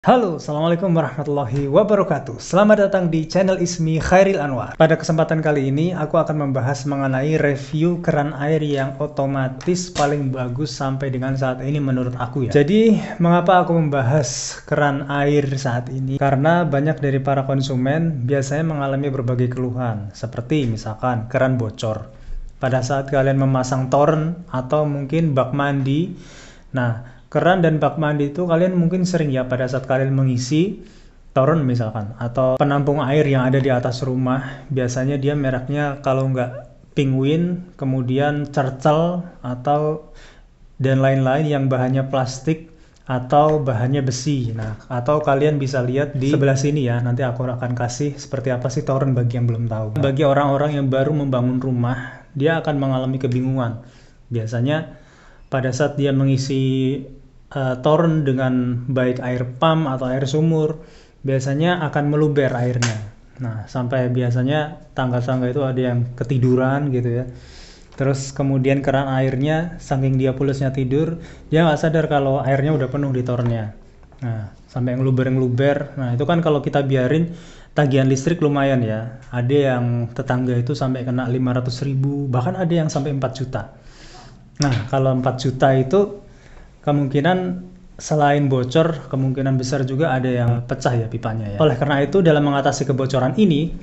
Halo, Assalamualaikum warahmatullahi wabarakatuh. Selamat datang di channel Ismi Khairil Anwar. Pada kesempatan kali ini, aku akan membahas mengenai review keran air yang otomatis paling bagus sampai dengan saat ini menurut aku ya. Jadi, mengapa aku membahas keran air saat ini? Karena banyak dari para konsumen biasanya mengalami berbagai keluhan, seperti misalkan keran bocor pada saat kalian memasang toren atau mungkin bak mandi. Nah, keran dan bak mandi itu kalian mungkin sering ya pada saat kalian mengisi toren misalkan atau penampung air yang ada di atas rumah. Biasanya dia mereknya kalau nggak Penguin, kemudian Churchill atau dan lain-lain yang bahannya plastik atau bahannya besi. Nah, atau kalian bisa lihat di sebelah sini ya, nanti aku akan kasih seperti apa sih toren bagi yang belum tahu. Bagi orang-orang yang baru membangun rumah, dia akan mengalami kebingungan. Biasanya pada saat dia mengisi toren dengan baik air pump atau air sumur, biasanya akan meluber airnya. Nah, sampai biasanya tangga-tangga itu ada yang ketiduran gitu ya. Terus kemudian keran airnya, saking dia pulasnya tidur, dia nggak sadar kalau airnya udah penuh di torennya. Nah, sampai ngeluber-ngeluber. Nah, itu kan kalau kita biarin tagihan listrik lumayan ya. Ada yang tetangga itu sampai kena 500.000, bahkan ada yang sampai 4 juta. Nah, kalau 4 juta itu kemungkinan selain bocor, kemungkinan besar juga ada yang pecah ya pipanya ya. Oleh karena itu, dalam mengatasi kebocoran ini,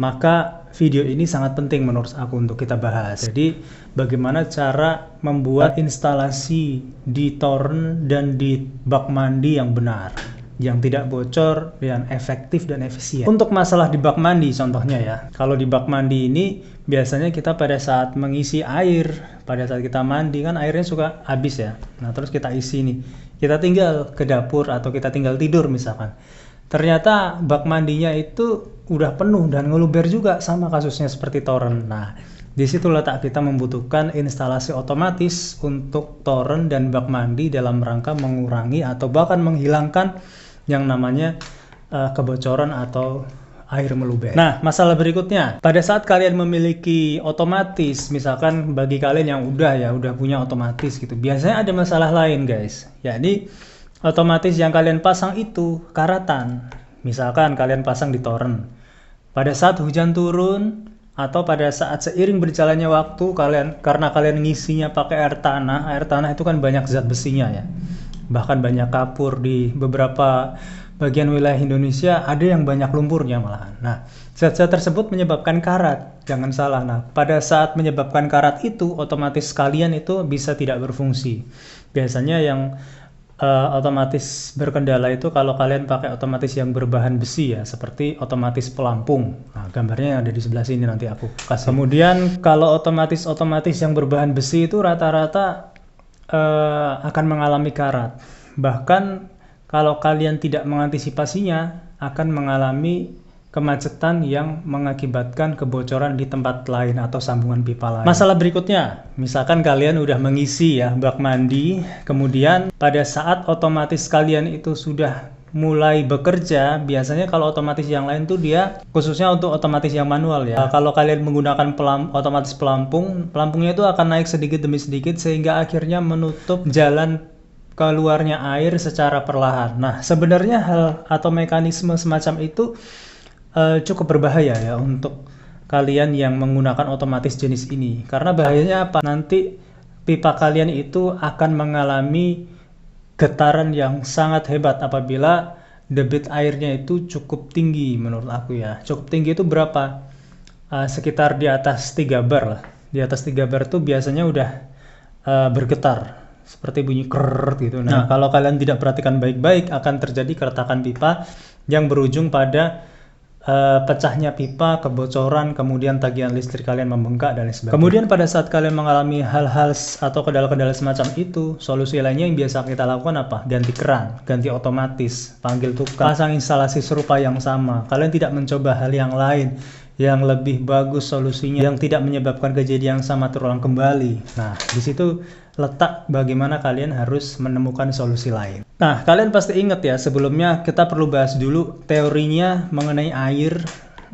maka video ini sangat penting menurut aku untuk kita bahas. Jadi, bagaimana cara membuat instalasi di toren dan di bak mandi yang benar, yang tidak bocor dan efektif dan efisien. Untuk masalah di bak mandi contohnya ya, kalau di bak mandi ini biasanya kita pada saat mengisi air, pada saat kita mandi kan airnya suka habis ya. Nah, terus kita isi nih, kita tinggal ke dapur atau kita tinggal tidur misalkan, ternyata bak mandinya itu udah penuh dan ngeluber juga, sama kasusnya seperti toren. Nah, di situ letak kita membutuhkan instalasi otomatis untuk toren dan bak mandi dalam rangka mengurangi atau bahkan menghilangkan yang namanya kebocoran atau air meluber. Nah, masalah berikutnya, pada saat kalian memiliki otomatis, misalkan bagi kalian yang udah punya otomatis gitu, biasanya ada masalah lain guys. Jadi otomatis yang kalian pasang itu karatan. Misalkan kalian pasang di toren, pada saat hujan turun atau pada saat seiring berjalannya waktu, karena kalian ngisinya pakai air tanah itu kan banyak zat besinya ya. Bahkan banyak kapur, di beberapa bagian wilayah Indonesia ada yang banyak lumpurnya malahan. Nah, zat-zat tersebut menyebabkan karat, jangan salah. Nah, pada saat menyebabkan karat itu, otomatis kalian itu bisa tidak berfungsi. Biasanya yang otomatis berkendala itu kalau kalian pakai otomatis yang berbahan besi ya, seperti otomatis pelampung. Nah, gambarnya ada di sebelah sini, nanti aku kasih. Kemudian kalau otomatis yang berbahan besi itu rata-rata akan mengalami karat. Bahkan kalau kalian tidak mengantisipasinya, akan mengalami kemacetan yang mengakibatkan kebocoran di tempat lain atau sambungan pipa lain. Masalah berikutnya, misalkan kalian udah mengisi ya bak mandi, kemudian pada saat otomatis kalian itu sudah mulai bekerja, biasanya kalau otomatis yang lain tuh dia khususnya untuk otomatis yang manual ya. Kalau kalian menggunakan otomatis pelampungnya itu akan naik sedikit demi sedikit sehingga akhirnya menutup jalan keluarnya air secara perlahan. Nah, sebenarnya hal atau mekanisme semacam itu cukup berbahaya ya untuk kalian yang menggunakan otomatis jenis ini. Karena bahayanya apa? Nanti pipa kalian itu akan mengalami getaran yang sangat hebat apabila debit airnya itu cukup tinggi menurut aku ya. Cukup tinggi itu berapa? Sekitar di atas 3 bar lah. Di atas 3 bar itu biasanya udah bergetar seperti bunyi krrrr gitu. Nah, kalau kalian tidak perhatikan baik-baik akan terjadi keretakan pipa yang berujung pada pecahnya pipa, kebocoran, kemudian tagihan listrik kalian membengkak dan lain sebagainya. Kemudian pada saat kalian mengalami hal-hal atau kendala-kendala semacam itu, solusi lainnya yang biasa kita lakukan apa? Ganti keran, ganti otomatis, panggil tukang, pasang instalasi serupa yang sama. Kalian tidak mencoba hal yang lain yang lebih bagus solusinya, yang tidak menyebabkan kejadian yang sama terulang kembali. Nah, di situ letak bagaimana kalian harus menemukan solusi lain. Nah, kalian pasti ingat ya, sebelumnya kita perlu bahas dulu teorinya mengenai air.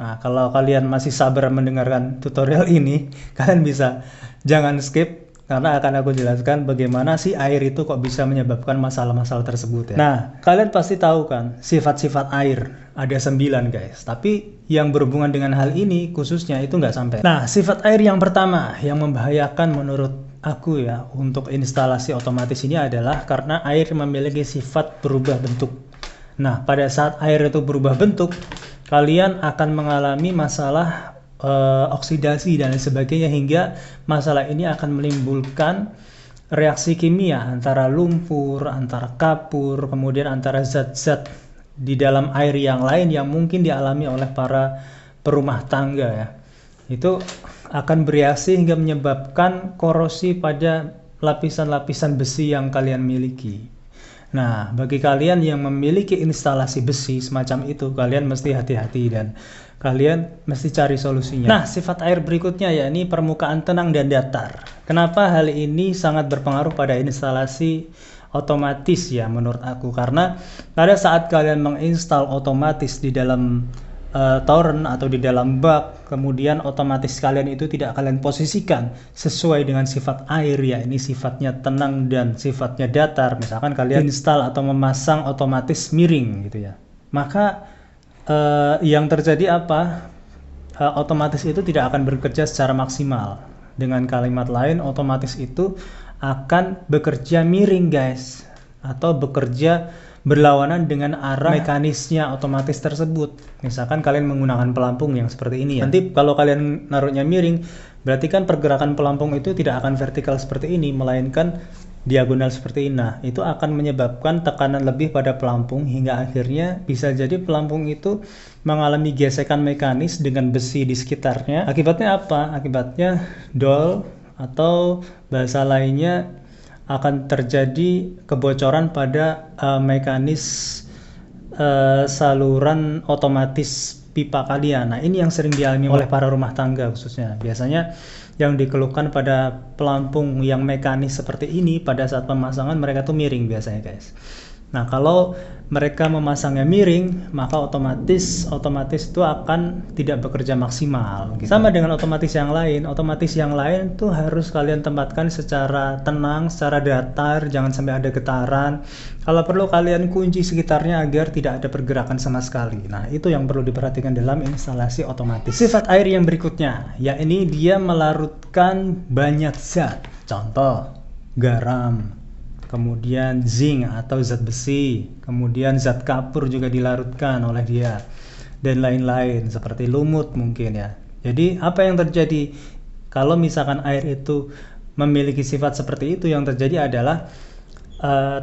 Nah, kalau kalian masih sabar mendengarkan tutorial ini, kalian bisa jangan skip, karena akan aku jelaskan bagaimana sih air itu kok bisa menyebabkan masalah-masalah tersebut ya. Nah, kalian pasti tahu kan sifat-sifat air ada 9 guys, tapi yang berhubungan dengan hal ini khususnya itu nggak sampai. Nah, sifat air yang pertama yang membahayakan menurut aku ya untuk instalasi otomatis ini adalah karena air memiliki sifat berubah bentuk. Nah, pada saat air itu berubah bentuk, kalian akan mengalami masalah oksidasi dan sebagainya, hingga masalah ini akan menimbulkan reaksi kimia antara lumpur, antara kapur, kemudian antara zat-zat di dalam air yang lain yang mungkin dialami oleh para perumah tangga ya. Itu akan bereaksi hingga menyebabkan korosi pada lapisan-lapisan besi yang kalian miliki. Nah, bagi kalian yang memiliki instalasi besi semacam itu, kalian mesti hati-hati dan kalian mesti cari solusinya. Nah, sifat air berikutnya yakni permukaan tenang dan datar. Kenapa hal ini sangat berpengaruh pada instalasi otomatis ya menurut aku? Karena pada saat kalian menginstal otomatis di dalam torrent atau di dalam bak, kemudian otomatis kalian itu tidak kalian posisikan sesuai dengan sifat air ya, ini sifatnya tenang dan sifatnya datar. Misalkan kalian install atau memasang otomatis miring gitu ya, maka yang terjadi apa? Otomatis itu tidak akan bekerja secara maksimal. Dengan kalimat lain, otomatis itu akan bekerja miring guys, atau bekerja berlawanan dengan arah mekanisnya otomatis tersebut. Misalkan kalian menggunakan pelampung yang seperti ini ya. Nanti kalau kalian naruhnya miring, berarti kan pergerakan pelampung itu tidak akan vertikal seperti ini, melainkan diagonal seperti ini. Nah, itu akan menyebabkan tekanan lebih pada pelampung hingga akhirnya bisa jadi pelampung itu mengalami gesekan mekanis dengan besi di sekitarnya. Akibatnya apa? Akibatnya dol, atau bahasa lainnya akan terjadi kebocoran pada mekanis saluran otomatis pipa kalian. Nah, ini yang sering dialami oleh para rumah tangga khususnya. Biasanya yang dikeluhkan pada pelampung yang mekanis seperti ini, pada saat pemasangan mereka tuh miring biasanya guys. Nah, kalau mereka memasangnya miring, maka otomatis itu akan tidak bekerja maksimal gitu. Sama dengan otomatis yang lain tuh harus kalian tempatkan secara tenang, secara datar, jangan sampai ada getaran. Kalau perlu kalian kunci sekitarnya agar tidak ada pergerakan sama sekali. Nah, itu yang perlu diperhatikan dalam instalasi otomatis. Sifat air yang berikutnya, ya ini dia melarutkan banyak zat. Contoh, garam, kemudian zinc atau zat besi, kemudian zat kapur juga dilarutkan oleh dia, dan lain-lain seperti lumut mungkin ya. Jadi apa yang terjadi kalau misalkan air itu memiliki sifat seperti itu? Yang terjadi adalah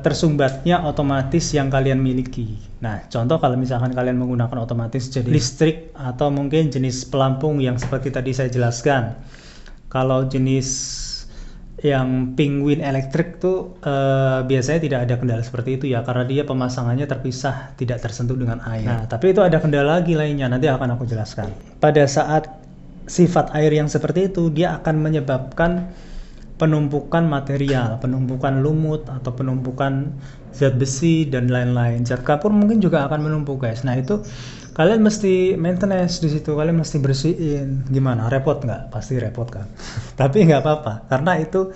tersumbatnya otomatis yang kalian miliki. Nah, contoh kalau misalkan kalian menggunakan otomatis jenis listrik atau mungkin jenis pelampung yang seperti tadi saya jelaskan. Kalau jenis yang penguin elektrik tuh biasanya tidak ada kendala seperti itu ya, karena dia pemasangannya terpisah, tidak tersentuh dengan air. Nah, tapi itu ada kendala lagi lainnya, nanti akan aku jelaskan. Pada saat sifat air yang seperti itu, dia akan menyebabkan penumpukan material, penumpukan lumut atau penumpukan zat besi dan lain-lain. Zat kapur mungkin juga akan menumpuk guys. Nah, itu kalian mesti maintenance di situ, kalian mesti bersihin. Gimana? Repot nggak? Pasti repot kan. Tapi nggak apa-apa, karena itu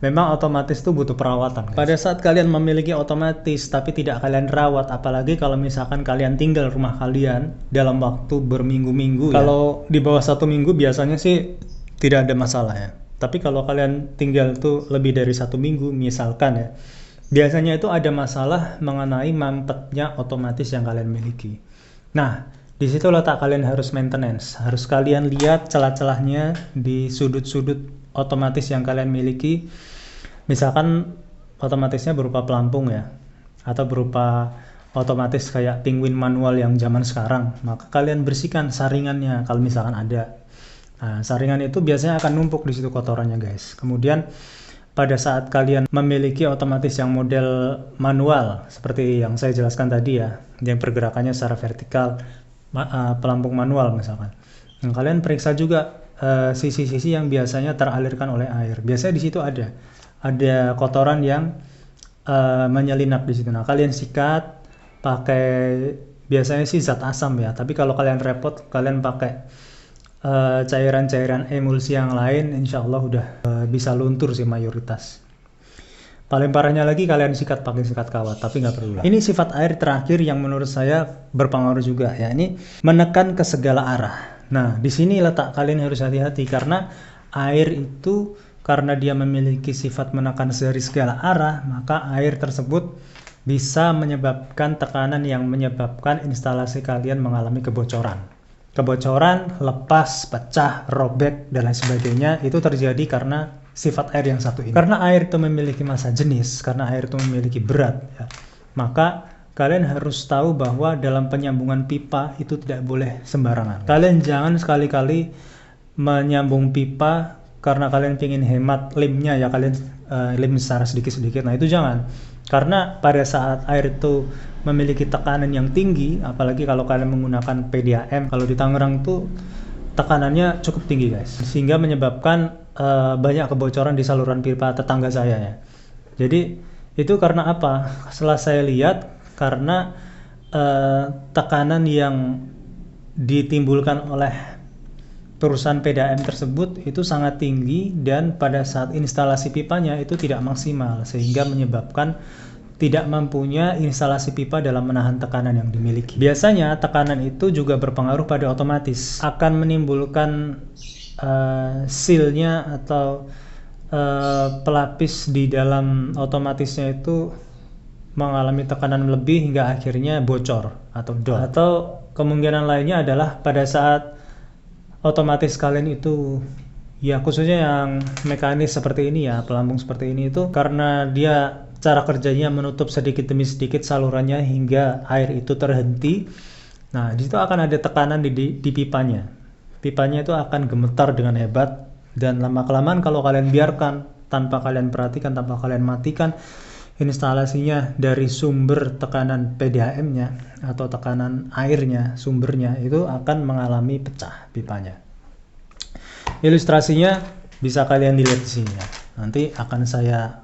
memang otomatis itu butuh perawatan guys. Pada saat kalian memiliki otomatis tapi tidak kalian rawat, apalagi kalau misalkan kalian tinggal rumah kalian dalam waktu berminggu-minggu ya. Kalau di bawah 1 minggu biasanya sih tidak ada masalah ya. Tapi kalau kalian tinggal tuh lebih dari 1 minggu misalkan ya, biasanya itu ada masalah mengenai mampetnya otomatis yang kalian miliki. Nah, di situ letak kalian harus maintenance. Harus kalian lihat celah-celahnya di sudut-sudut otomatis yang kalian miliki. Misalkan otomatisnya berupa pelampung ya, atau berupa otomatis kayak penguin manual yang zaman sekarang, maka kalian bersihkan saringannya kalau misalkan ada. Nah, saringan itu biasanya akan numpuk di situ kotorannya guys. Kemudian pada saat kalian memiliki otomatis yang model manual seperti yang saya jelaskan tadi ya, yang pergerakannya secara vertikal, pelampung manual misalkan, nah, kalian periksa juga sisi-sisi yang biasanya teralirkan oleh air. Biasanya di situ ada kotoran yang menyelinap di situ. Nah, kalian sikat pakai biasanya sih zat asam ya, tapi kalau kalian repot kalian pakai cairan-cairan emulsi yang lain insya Allah udah bisa luntur sih mayoritas. Paling parahnya lagi kalian sikat pakai sikat kawat, tapi nggak perlu lah. Ini sifat air terakhir yang menurut saya berpengaruh juga ya, ini menekan ke segala arah. Nah, di sini letak kalian harus hati-hati karena air itu karena dia memiliki sifat menekan dari segala arah, maka air tersebut bisa menyebabkan tekanan yang menyebabkan instalasi kalian mengalami kebocoran. Kebocoran, lepas, pecah, robek, dan lain sebagainya itu terjadi karena sifat air yang satu ini. Karena air itu memiliki massa jenis, karena air itu memiliki berat, ya, maka kalian harus tahu bahwa dalam penyambungan pipa itu tidak boleh sembarangan. Kalian jangan sekali-kali menyambung pipa karena kalian ingin hemat limnya, ya kalian lim secara sedikit-sedikit. Nah itu jangan. Karena pada saat air itu memiliki tekanan yang tinggi, apalagi kalau kalian menggunakan PDAM, kalau di Tangerang tuh tekanannya cukup tinggi guys, sehingga menyebabkan banyak kebocoran di saluran pipa tetangga saya ya. Jadi itu karena apa? Setelah saya lihat karena tekanan yang ditimbulkan oleh perusahaan PDAM tersebut itu sangat tinggi dan pada saat instalasi pipanya itu tidak maksimal sehingga menyebabkan tidak mampunya instalasi pipa dalam menahan tekanan yang dimiliki. Biasanya tekanan itu juga berpengaruh pada otomatis, akan menimbulkan sealnya atau pelapis di dalam otomatisnya itu mengalami tekanan lebih hingga akhirnya bocor atau dot. Atau kemungkinan lainnya adalah pada saat otomatis kalian itu, ya khususnya yang mekanis seperti ini ya, pelampung seperti ini itu karena dia cara kerjanya menutup sedikit demi sedikit salurannya hingga air itu terhenti. Nah, di situ akan ada tekanan di pipanya. Pipanya itu akan gemetar dengan hebat dan lama-kelamaan kalau kalian biarkan tanpa kalian perhatikan, tanpa kalian matikan instalasinya dari sumber tekanan PDAM-nya atau tekanan airnya, sumbernya itu akan mengalami pecah pipanya. Ilustrasinya bisa kalian dilihat di sini ya. Nanti akan saya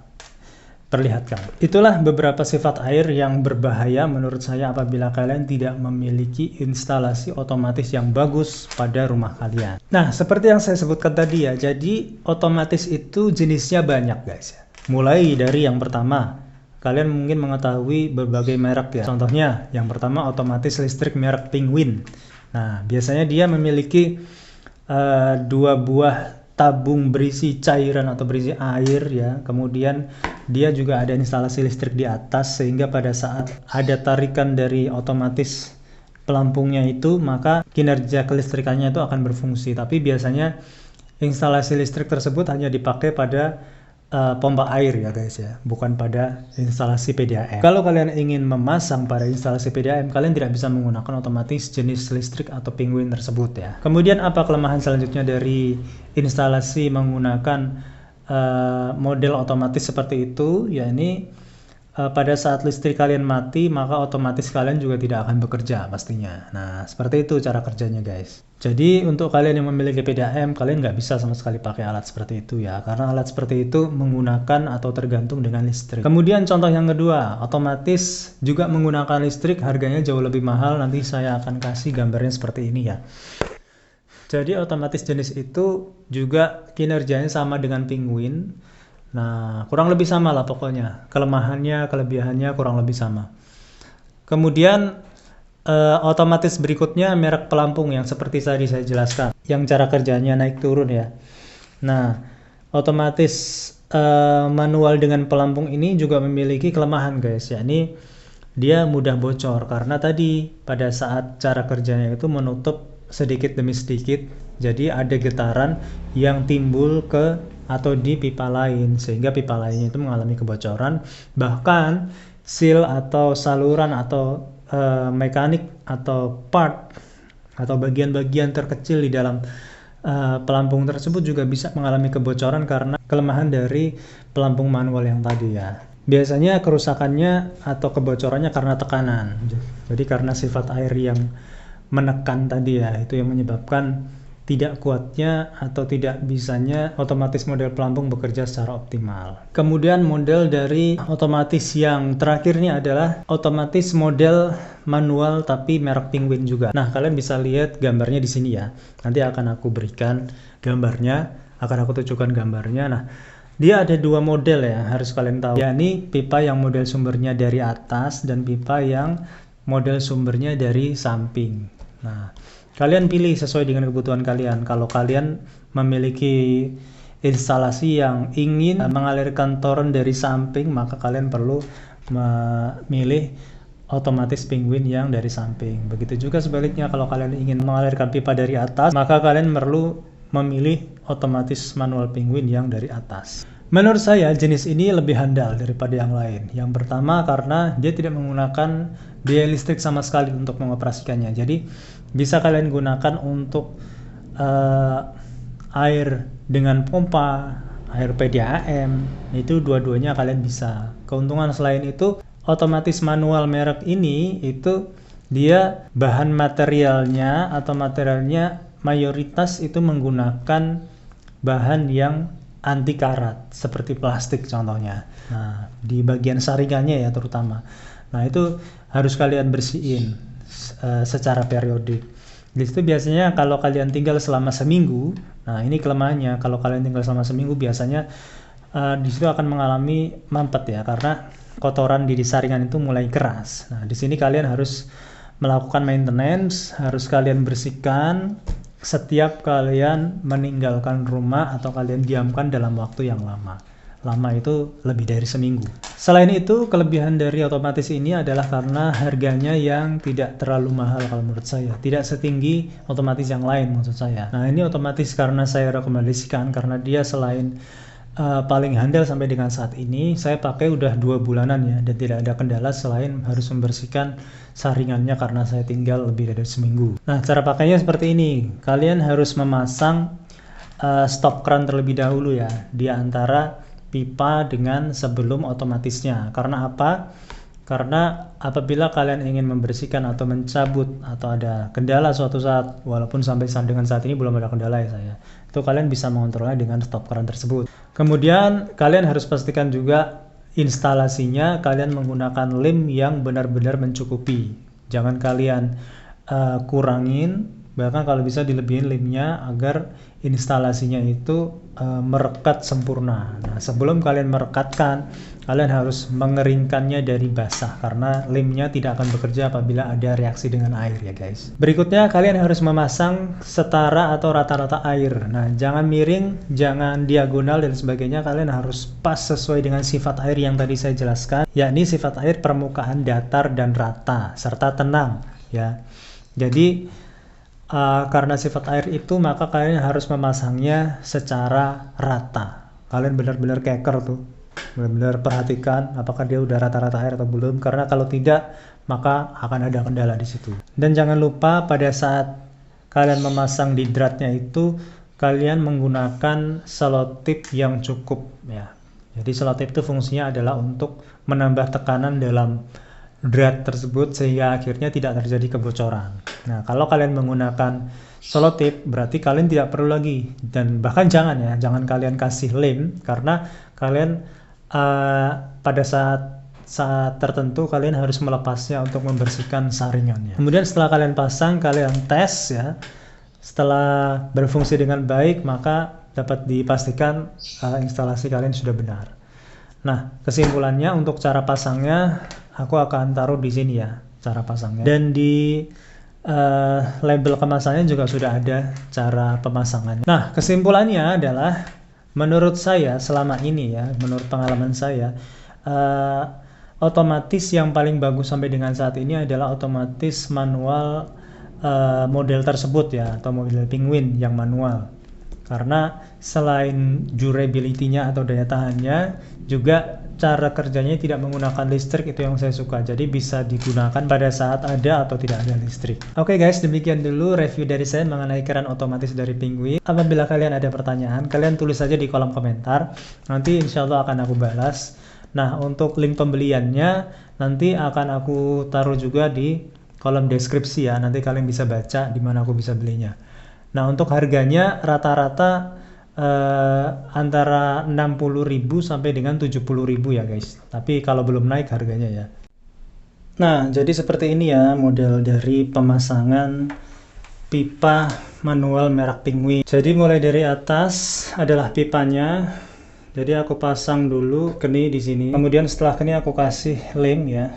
perlihatkan. Itulah beberapa sifat air yang berbahaya menurut saya apabila kalian tidak memiliki instalasi otomatis yang bagus pada rumah kalian. Nah, seperti yang saya sebutkan tadi ya, jadi otomatis itu jenisnya banyak guys ya. Mulai dari yang pertama, kalian mungkin mengetahui berbagai merek ya. Contohnya, yang pertama otomatis listrik merek Penguin. Nah, biasanya dia memiliki dua buah tabung berisi cairan atau berisi air ya. Kemudian dia juga ada instalasi listrik di atas sehingga pada saat ada tarikan dari otomatis pelampungnya itu maka kinerja kelistrikannya itu akan berfungsi. Tapi biasanya instalasi listrik tersebut hanya dipakai pada pompa air ya guys ya, bukan pada instalasi PDAM. Kalau kalian ingin memasang pada instalasi PDAM, kalian tidak bisa menggunakan otomatis jenis listrik atau Penguin tersebut ya. Kemudian apa kelemahan selanjutnya dari instalasi menggunakan model otomatis seperti itu? Ya ini pada saat listrik kalian mati, maka otomatis kalian juga tidak akan bekerja pastinya. Nah, seperti itu cara kerjanya guys. Jadi untuk kalian yang memiliki PDAM, kalian nggak bisa sama sekali pakai alat seperti itu ya, karena alat seperti itu menggunakan atau tergantung dengan listrik. Kemudian contoh yang kedua, otomatis juga menggunakan listrik, harganya jauh lebih mahal. Nanti saya akan kasih gambarnya seperti ini ya. Jadi otomatis jenis itu juga kinerjanya sama dengan Penguin. Nah, kurang lebih sama lah pokoknya. Kelemahannya, kelebihannya kurang lebih sama. Kemudian otomatis berikutnya merek pelampung yang seperti tadi saya jelaskan, yang cara kerjanya naik turun ya. Nah, otomatis manual dengan pelampung ini juga memiliki kelemahan guys, yakni dia mudah bocor karena tadi pada saat cara kerjanya itu menutup sedikit demi sedikit, jadi ada getaran yang timbul ke atau di pipa lain sehingga pipa lainnya itu mengalami kebocoran. Bahkan seal atau saluran atau mekanik atau part atau bagian-bagian terkecil di dalam pelampung tersebut juga bisa mengalami kebocoran karena kelemahan dari pelampung manual yang tadi ya. Biasanya kerusakannya atau kebocorannya karena tekanan. Jadi karena sifat air yang menekan tadi ya, itu yang menyebabkan tidak kuatnya atau tidak bisanya otomatis model pelampung bekerja secara optimal. Kemudian model dari otomatis yang terakhir ini adalah otomatis model manual tapi merek Penguin juga. Nah, kalian bisa lihat gambarnya di sini ya. Nanti akan aku berikan gambarnya, akan aku tunjukkan gambarnya. Nah, dia ada dua model ya, harus kalian tahu. Yakni pipa yang model sumbernya dari atas dan pipa yang model sumbernya dari samping. Nah, kalian pilih sesuai dengan kebutuhan kalian. Kalau kalian memiliki instalasi yang ingin mengalirkan toren dari samping, maka kalian perlu memilih otomatis Penguin yang dari samping. Begitu juga sebaliknya, kalau kalian ingin mengalirkan pipa dari atas, maka kalian perlu memilih otomatis manual Penguin yang dari atas. Menurut saya jenis ini lebih handal daripada yang lain. Yang pertama karena dia tidak menggunakan biaya listrik sama sekali untuk mengoperasikannya. Jadi bisa kalian gunakan untuk air dengan pompa, air PDAM, itu dua-duanya kalian bisa. Keuntungan selain itu, otomatis manual merek ini itu dia bahan materialnya atau materialnya mayoritas itu menggunakan bahan yang anti karat seperti plastik contohnya. Nah, di bagian saringannya ya terutama. Nah, itu harus kalian bersihin secara periodik. Di situ biasanya kalau kalian tinggal selama seminggu, nah ini kelemahannya, kalau kalian tinggal selama seminggu biasanya di situ akan mengalami mampet ya, karena kotoran di saringan itu mulai keras. Nah, di sini kalian harus melakukan maintenance, harus kalian bersihkan setiap kalian meninggalkan rumah atau kalian diamkan dalam waktu yang lama. Lama itu lebih dari seminggu. Selain itu, kelebihan dari otomatis ini adalah karena harganya yang tidak terlalu mahal kalau menurut saya. Tidak setinggi otomatis yang lain maksud saya. Nah, ini otomatis karena saya rekomendasikan karena dia selain paling handal sampai dengan saat ini, saya pakai udah 2 bulanan ya, dan tidak ada kendala selain harus membersihkan saringannya karena saya tinggal lebih dari seminggu. Nah, cara pakainya seperti ini. Kalian harus memasang stop keran terlebih dahulu ya, di antara pipa dengan sebelum otomatisnya. Karena apa? Karena apabila kalian ingin membersihkan atau mencabut atau ada kendala suatu saat, walaupun sampai dengan saat ini belum ada kendala ya saya, itu kalian bisa mengontrolnya dengan stop keran tersebut. Kemudian kalian harus pastikan juga instalasinya kalian menggunakan lem yang benar-benar mencukupi. Jangan kalian kurangin, bahkan kalau bisa dilebihin lemnya agar instalasinya itu merekat sempurna. Nah, sebelum kalian merekatkan, kalian harus mengeringkannya dari basah karena lemnya tidak akan bekerja apabila ada reaksi dengan air ya guys. Berikutnya kalian harus memasang setara atau rata-rata air. Nah, jangan miring, jangan diagonal dan sebagainya. Kalian harus pas sesuai dengan sifat air yang tadi saya jelaskan, yakni sifat air permukaan datar dan rata serta tenang ya. Jadi karena sifat air itu maka kalian harus memasangnya secara rata. Kalian benar-benar keker tuh, benar-benar perhatikan apakah dia udah rata-rata air atau belum, karena kalau tidak maka akan ada kendala di situ. Dan jangan lupa pada saat kalian memasang di dratnya itu kalian menggunakan selotip yang cukup ya. Jadi selotip itu fungsinya adalah untuk menambah tekanan dalam drat tersebut sehingga akhirnya tidak terjadi kebocoran. Nah, kalau kalian menggunakan selotip berarti kalian tidak perlu lagi, dan bahkan jangan kalian kasih lem karena kalian pada saat tertentu kalian harus melepasnya untuk membersihkan saringannya. Kemudian setelah kalian pasang, kalian tes ya. Setelah berfungsi dengan baik, maka dapat dipastikan instalasi kalian sudah benar. Nah, kesimpulannya untuk cara pasangnya aku akan taruh di sini ya, cara pasangnya. Dan di label kemasannya juga sudah ada cara pemasangannya. Nah, kesimpulannya adalah menurut saya selama ini ya, menurut pengalaman saya, otomatis yang paling bagus sampai dengan saat ini adalah otomatis manual model tersebut ya, atau model Penguin yang manual. Karena selain durability-nya atau daya tahannya, juga cara kerjanya tidak menggunakan listrik, itu yang saya suka. Jadi bisa digunakan pada saat ada atau tidak ada listrik. Oke guys, demikian dulu review dari saya mengenai keran otomatis dari Penguin. Apabila kalian ada pertanyaan, kalian tulis saja di kolom komentar. Nanti insya Allah akan aku balas. Nah, untuk link pembeliannya nanti akan aku taruh juga di kolom deskripsi ya. Nanti kalian bisa baca di mana aku bisa belinya. Nah, untuk harganya rata-rata antara 60.000 sampai dengan 70.000 ya guys. Tapi kalau belum naik harganya ya. Nah, jadi seperti ini ya model dari pemasangan pipa manual merek Penguin. Jadi mulai dari atas adalah pipanya. Jadi aku pasang dulu keni di sini. Kemudian setelah keni aku kasih lem ya.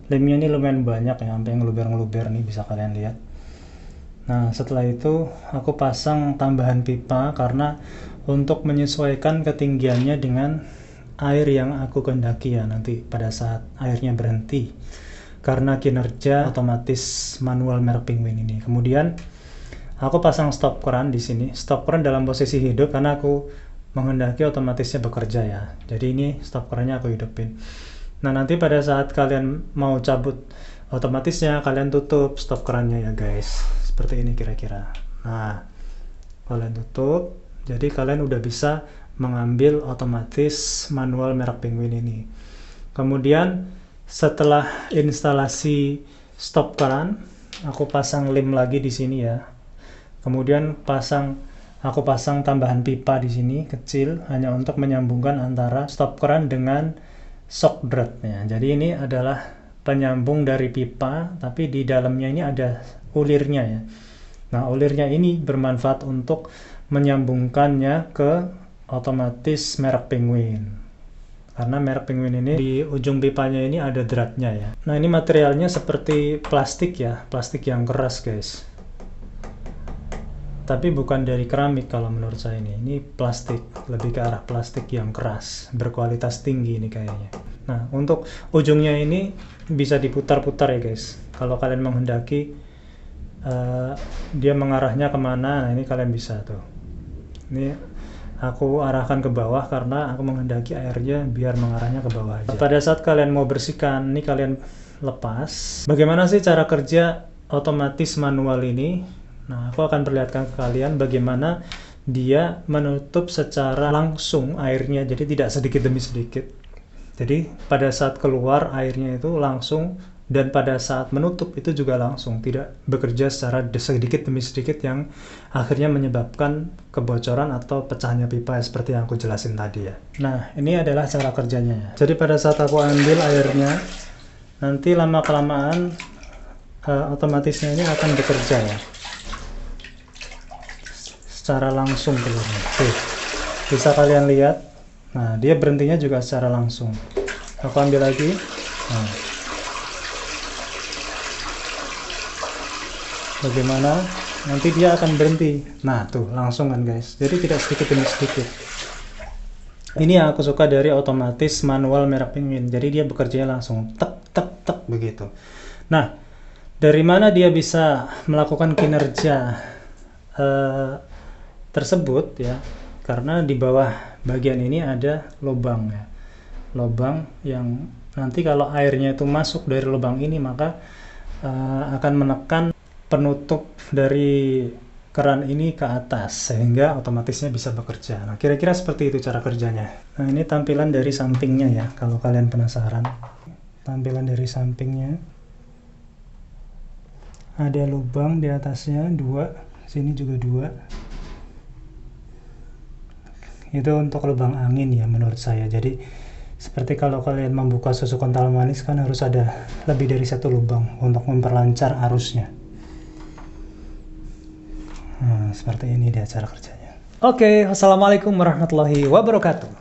Lemnya ini lumayan banyak ya, sampai ngeluber-ngeluber nih, bisa kalian lihat. Nah, setelah itu aku pasang tambahan pipa karena untuk menyesuaikan ketinggiannya dengan air yang aku kehendaki ya nanti pada saat airnya berhenti. Karena kinerja otomatis manual merek Penguin ini. Kemudian aku pasang stop keran di sini. Stop keran dalam posisi hidup karena aku menghendaki otomatisnya bekerja ya. Jadi ini stop kerannya aku hidupin. Nah, nanti pada saat kalian mau cabut otomatisnya, kalian tutup stop kerannya ya guys. Seperti ini kira-kira. Nah, kalian tutup, jadi kalian udah bisa mengambil otomatis manual merek Penguin ini. Kemudian setelah instalasi stop keran, aku pasang lem lagi di sini ya. Kemudian aku pasang tambahan pipa di sini kecil hanya untuk menyambungkan antara stop keran dengan shock drat ya. Jadi ini adalah penyambung dari pipa, tapi di dalamnya ini ada ulirnya ya. Nah, ulirnya ini bermanfaat untuk menyambungkannya ke otomatis merek Penguin. Karena merek Penguin ini di ujung pipanya ini ada dratnya ya. Nah, ini materialnya seperti plastik ya, plastik yang keras guys. Tapi bukan dari keramik kalau menurut saya ini. Ini plastik, lebih ke arah plastik yang keras, berkualitas tinggi ini kayaknya. Nah, untuk ujungnya ini bisa diputar-putar ya guys. Kalau kalian menghendaki dia mengarahnya kemana, nah ini kalian bisa tuh. Ini aku arahkan ke bawah karena aku menghendaki airnya biar mengarahnya ke bawah aja. Pada saat kalian mau bersihkan, ini kalian lepas. Bagaimana sih cara kerja otomatis manual ini? Nah, aku akan perlihatkan ke kalian bagaimana dia menutup secara langsung airnya, jadi tidak sedikit demi sedikit. Jadi pada saat keluar airnya itu langsung, dan pada saat menutup itu juga langsung, tidak bekerja secara sedikit demi sedikit yang akhirnya menyebabkan kebocoran atau pecahnya pipa seperti yang aku jelasin tadi ya. Nah, ini adalah cara kerjanya ya. Jadi pada saat aku ambil airnya, nanti lama-kelamaan otomatisnya ini akan bekerja ya. Secara langsung keluarnya. Tuh, bisa kalian lihat. Nah, dia berhentinya juga secara langsung. Aku ambil lagi. Nah, bagaimana nanti dia akan berhenti. Nah, tuh langsung kan guys. Jadi tidak sedikit demi sedikit. Ini yang aku suka dari otomatis manual merek Penguin. Jadi dia bekerja langsung tek tek tek begitu. Nah, dari mana dia bisa melakukan kinerja tersebut ya, karena di bawah bagian ini ada lubang ya, lubang yang nanti kalau airnya itu masuk dari lubang ini maka akan menekan penutup dari keran ini ke atas sehingga otomatisnya bisa bekerja. Nah, kira-kira seperti itu cara kerjanya. Nah, ini tampilan dari sampingnya ya, kalau kalian penasaran. Tampilan dari sampingnya ada lubang di atasnya 2, sini juga 2. Itu untuk lubang angin ya menurut saya. Jadi seperti kalau kalian membuka susu kental manis kan harus ada lebih dari 1 lubang untuk memperlancar arusnya. Nah, seperti ini dia cara kerjanya. Oke, assalamualaikum warahmatullahi wabarakatuh.